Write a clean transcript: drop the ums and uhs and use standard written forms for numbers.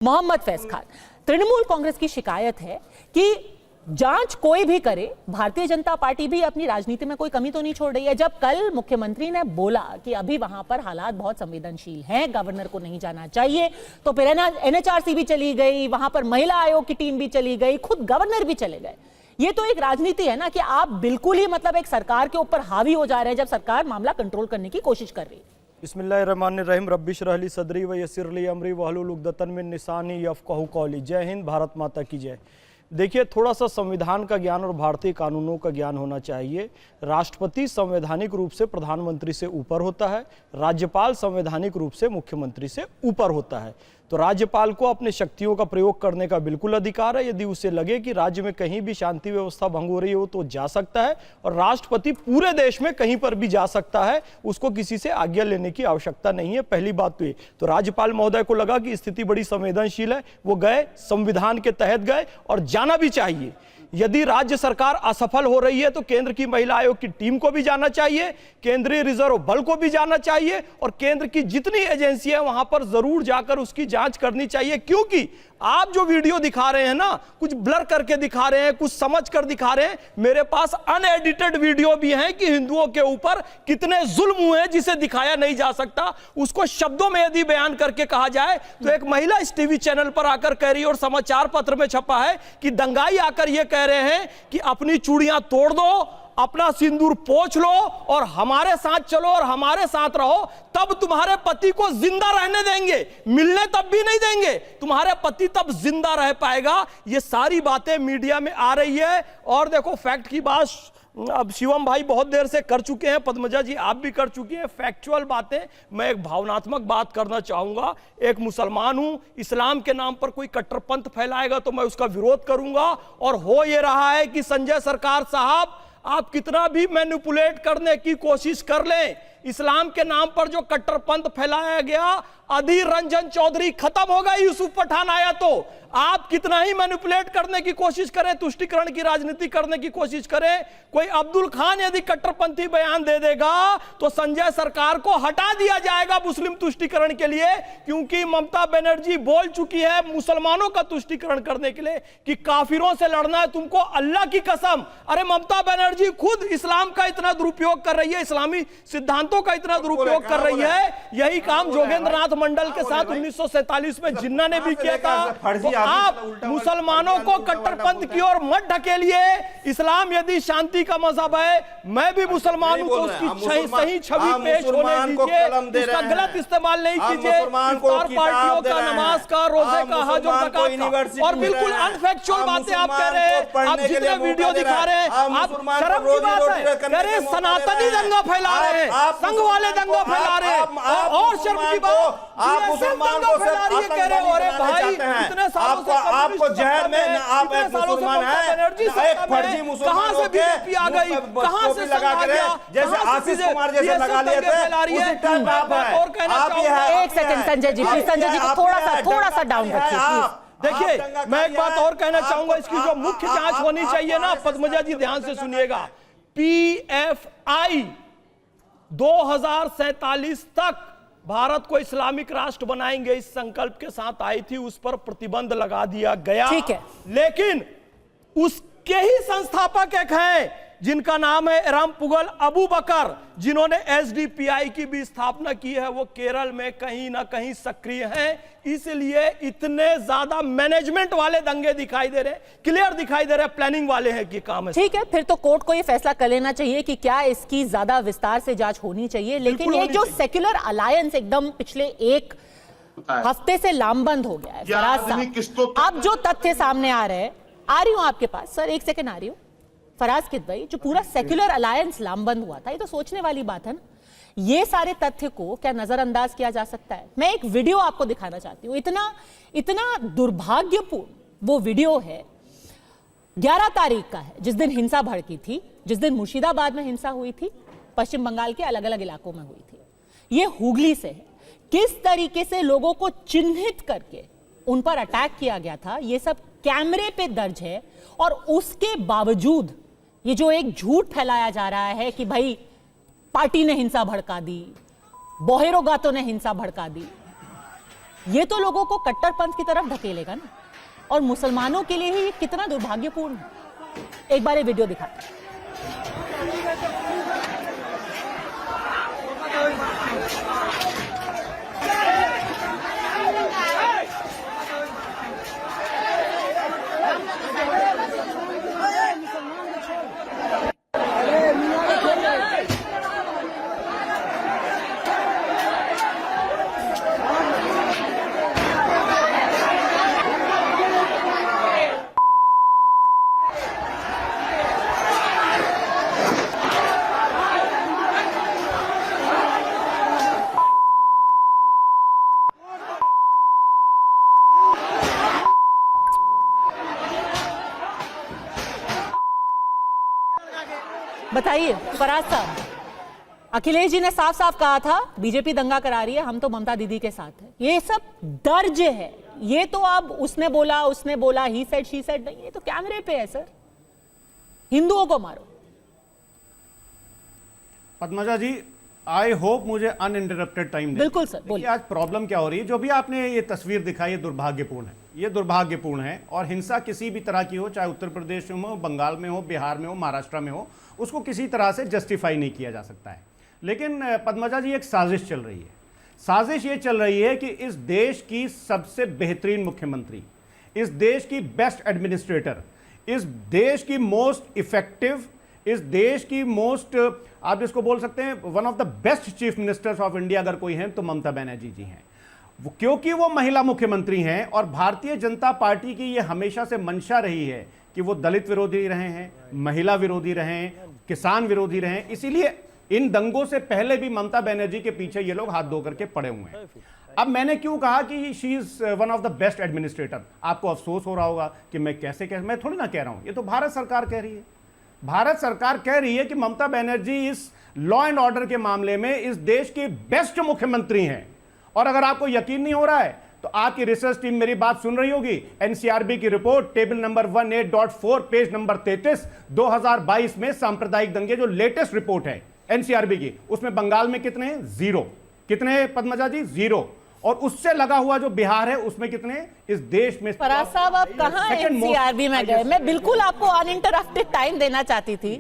मोहम्मद फैज खान, तृणमूल कांग्रेस की शिकायत है कि जांच कोई भी करे, भारतीय जनता पार्टी भी अपनी राजनीति में कोई कमी तो नहीं छोड़ रही है। जब कल मुख्यमंत्री ने बोला कि अभी वहां पर हालात बहुत संवेदनशील हैं, गवर्नर को नहीं जाना चाहिए, तो फिर एनएचआरसी भी चली गई, वहां पर महिला आयोग की टीम भी चली गई, खुद गवर्नर भी चले गए। ये तो एक राजनीति है ना कि आप बिल्कुल ही मतलब एक सरकार के ऊपर हावी हो जा रहे हैं जब सरकार मामला कंट्रोल करने की कोशिश कर रही है। बिस्मिल्लाहिर्रहमानिर्रहीम रब्बिश रहली सदरी व यस्सिर ली अमरी वहलुल उक़दतन मिन लिसानी यफ़क़हू क़ौली। जय हिंद, भारत माता की जय। देखिए, थोड़ा सा संविधान का ज्ञान और भारतीय कानूनों का ज्ञान होना चाहिए। राष्ट्रपति संवैधानिक रूप से प्रधानमंत्री से ऊपर होता है, राज्यपाल संवैधानिक रूप से मुख्यमंत्री से ऊपर होता है। तो राज्यपाल को अपने शक्तियों का प्रयोग करने का बिल्कुल अधिकार है। यदि उसे लगे कि राज्य में कहीं भी शांति व्यवस्था भंग हो रही हो तो जा सकता है, और राष्ट्रपति पूरे देश में कहीं पर भी जा सकता है, उसको किसी से आज्ञा लेने की आवश्यकता नहीं है। पहली बात तो ये। तो राज्यपाल महोदय को लगा कि स्थिति बड़ी संवेदनशील है, वो गए, संविधान के तहत गए, और जाना भी चाहिए। यदि राज्य सरकार असफल हो रही है तो केंद्र की महिला आयोग की टीम को भी जाना चाहिए, केंद्रीय रिजर्व बल को भी जाना चाहिए, और केंद्र की जितनी एजेंसी है वहां पर जरूर जाकर उसकी जांच करनी चाहिए। क्योंकि आप जो वीडियो दिखा रहे हैं ना, कुछ ब्लर करके दिखा रहे हैं, कुछ समझ कर दिखा रहे हैं। मेरे पास अनएडिटेड वीडियो भी हैं कि हिंदुओं के ऊपर कितने जुल्म हुए हैं जिसे दिखाया नहीं जा सकता। उसको शब्दों में यदि बयान करके कहा जाए तो एक महिला इस टीवी चैनल पर आकर कह रही है, और समाचार पत्र में छपा है कि दंगाई आकर यह कह रहे हैं कि अपनी चूड़ियां तोड़ दो, अपना सिंदूर पोंछ लो और हमारे साथ चलो और हमारे साथ रहो, तब तुम्हारे पति को जिंदा रहने देंगे, मिलने तब भी नहीं देंगे, तुम्हारे पति तब जिंदा रह पाएगा। ये सारी बातें मीडिया में आ रही है। और देखो, फैक्ट की बात अब शिवम भाई बहुत देर से कर चुके हैं, पद्मजा जी आप भी कर चुकी हैं, फैक्चुअल बातें। मैं एक भावनात्मक बात करना चाहूंगा। एक मुसलमान हूं, इस्लाम के नाम पर कोई कट्टरपंथ फैलाएगा तो मैं उसका विरोध करूंगा। और हो ये रहा है कि संजय सरकार साहब, आप कितना भी मैनिपुलेट करने की कोशिश कर लें, इस्लाम के नाम पर जो कट्टरपंथ फैलाया गया, अधीर रंजन चौधरी खत्म हो गई, यूसुफ पठान आया तो आप कितना ही मैनिपुलेट करने की कोशिश करें, तुष्टीकरण की राजनीति करने की कोशिश करें, कोई अब्दुल खान यदि कट्टरपंथी बयान दे देगा तो संजय सरकार को हटा दिया जाएगा मुस्लिम तुष्टीकरण के लिए। क्योंकि ममता बनर्जी बोल चुकी है मुसलमानों का तुष्टीकरण करने के लिए कि काफिरों से लड़ना है तुमको, अल्लाह की कसम। अरे ममता बनर्जी खुद इस्लाम का इतना दुरुपयोग कर रही है, इस्लामी सिद्धांतों का इतना दुरुपयोग कर रही है। यही काम जोगेंद्र नाथ मंडल के साथ 1947 में जिन्ना ने भी किया था। आप मुसलमानों को कट्टरपंथ की ओर मत ढकेलिए। इस्लाम यदि शांति का मजहब है, मैं भी मुसलमान हूं, तो उसकी सही छवि पेश होने दीजिए, उसका गलत इस्तेमाल नहीं कीजिए। इफ्तार पार्टियों का, नमाज का, रोजे का, हज और ज़कात का, और बिल्कुल अनफैक्चुअल बातें आप कह रहे हैं। आप जितने वीडियो दिखा रहे हैं, आप शर्म की बात है, कह रहे सनातनी दंगा फैला रहे हैं, संघ वाले दंगा फैला रहे हैं, और शर्म की बात आप मुसलमान को फैला रही है, कह रहे हो अरे भाई इतने आपको जहर में आप एक मुसलमान हैं, एक फर्जी मुसलमान हो के आ गई, कहां से लगा गया, जैसे आशीष कुमार जैसे लगा लिए थे, उसी टाइप आप हैं। और कहना एक सेकंड संजय जी, प्लीज संजय जी को थोड़ा सा डाउन रखिए प्लीज। देखिए, मैं एक बात और कहना चाहूंगा, इसकी जो मुख्य जांच होनी चाहिए ना, पद्मजा जी ध्यान से सुनिएगा, PFI 2047 तक भारत को इस्लामिक राष्ट्र बनाएंगे इस संकल्प के साथ आई थी, उस पर प्रतिबंध लगा दिया गया। ठीक है, लेकिन उसके ही संस्थापक एक हैं जिनका नाम है इरम पुगल अबू बकर, जिन्होंने SDPI की भी स्थापना की है, वो केरल में कहीं ना कहीं सक्रिय हैं। इसलिए इतने ज्यादा मैनेजमेंट वाले दंगे दिखाई दे रहे, क्लियर दिखाई दे रहे, प्लानिंग वाले हैं कि काम है। ठीक है, फिर तो कोर्ट को ये फैसला कर लेना चाहिए कि क्या इसकी ज्यादा विस्तार से जांच होनी चाहिए। लेकिन ये जो सेक्युलर अलायंस एकदम पिछले एक हफ्ते से लामबंद हो गया है, फराज साहब, अब जो तथ्य सामने आ रहे हैं, आ रही हूं आपके पास सर, एक सेकेंड आ रही हूं। फराज किदवई, जो पूरा सेक्युलर अलायंस लामबंद हुआ था, ये तो सोचने वाली बात है ना। ये सारे तथ्य को क्या नजरअंदाज किया जा सकता है? मैं एक वीडियो आपको दिखाना चाहती हूँ। इतना दुर्भाग्यपूर्ण वो वीडियो है, 11 तारीख का है, जिस दिन हिंसा भड़की थी, जिस दिन मुर्शिदाबाद में हिंसा हुई थी, पश्चिम बंगाल के अलग अलग इलाकों में हुई थी। ये हुगली से है। किस तरीके से लोगों को चिन्हित करके उन पर अटैक किया गया था, ये सब कैमरे पे दर्ज है। और उसके बावजूद ये जो एक झूठ फैलाया जा रहा है कि भाई पार्टी ने हिंसा भड़का दी, बोहेरो गातों ने हिंसा भड़का दी, ये तो लोगों को कट्टरपंथ की तरफ धकेलेगा ना, और मुसलमानों के लिए ही ये कितना दुर्भाग्यपूर्ण है। एक बार ये वीडियो दिखाते हैं। बताइए फराज साहब, अखिलेश जी ने साफ साफ कहा था बीजेपी दंगा करा रही है, हम तो ममता दीदी के साथ है। ये सब दर्ज है, ये तो अब उसने बोला ही सेड शी सेड नहीं, ये तो कैमरे पे है सर। हिंदुओं को मारो। पद्मजा जी, आई होप मुझे अनइंटरप्टेड टाइम दे। बिल्कुल सर, बोलिए। आज प्रॉब्लम क्या हो रही है, जो भी आपने ये तस्वीर दिखाई, ये दुर्भाग्यपूर्ण है, ये दुर्भाग्यपूर्ण है। और हिंसा किसी भी तरह की हो, चाहे उत्तर प्रदेश में हो, बंगाल में हो, बिहार में हो, महाराष्ट्र में हो, उसको किसी तरह से जस्टिफाई नहीं किया जा सकता है। लेकिन पद्मजा जी, एक साजिश चल रही है। साजिश ये चल रही है कि इस देश की सबसे बेहतरीन मुख्यमंत्री, इस देश की बेस्ट एडमिनिस्ट्रेटर, इस देश की मोस्ट इफेक्टिव, इस देश की मोस्ट, आप जिसको बोल सकते हैं one of the best chief ministers of India अगर कोई हैं तो ममता बनर्जी जी हैं। क्योंकि वो महिला मुख्यमंत्री हैं और भारतीय जनता पार्टी की ये हमेशा से मंशा रही है कि वो दलित विरोधी रहे हैं, महिला विरोधी रहे हैं, किसान विरोधी रहे हैं, इसीलिए इन दंगों से पहले भी ममता बनर्जी के पीछे ये लोग हाथ धो करके पड़े हुए हैं। अब मैंने क्यों कहा कि she is one of the best administrator, आपको अफसोस हो रहा होगा कि मैं थोड़ी ना कह रहा हूं, ये तो भारत सरकार कह रही है। भारत सरकार कह रही है कि ममता बनर्जी इस लॉ एंड ऑर्डर के मामले में इस देश की बेस्ट मुख्यमंत्री हैं। और अगर आपको यकीन नहीं हो रहा है तो आपकी रिसर्च टीम मेरी बात सुन रही होगी। एनसीआरबी की report table number 18.4 page number 33 2022 में सांप्रदायिक दंगे, जो लेटेस्ट रिपोर्ट है एनसीआरबी की, उसमें बंगाल में कितने हैं? 0। कितने हैं पद्मजा जी? 0। और उससे लगा हुआ जो बिहार है उसमें कितने? इस देश में। फराज साहब, आप कहां एनसीआरबी में गए? मैं बिल्कुल आपको अनइंटरप्टेड टाइम देना चाहती थी।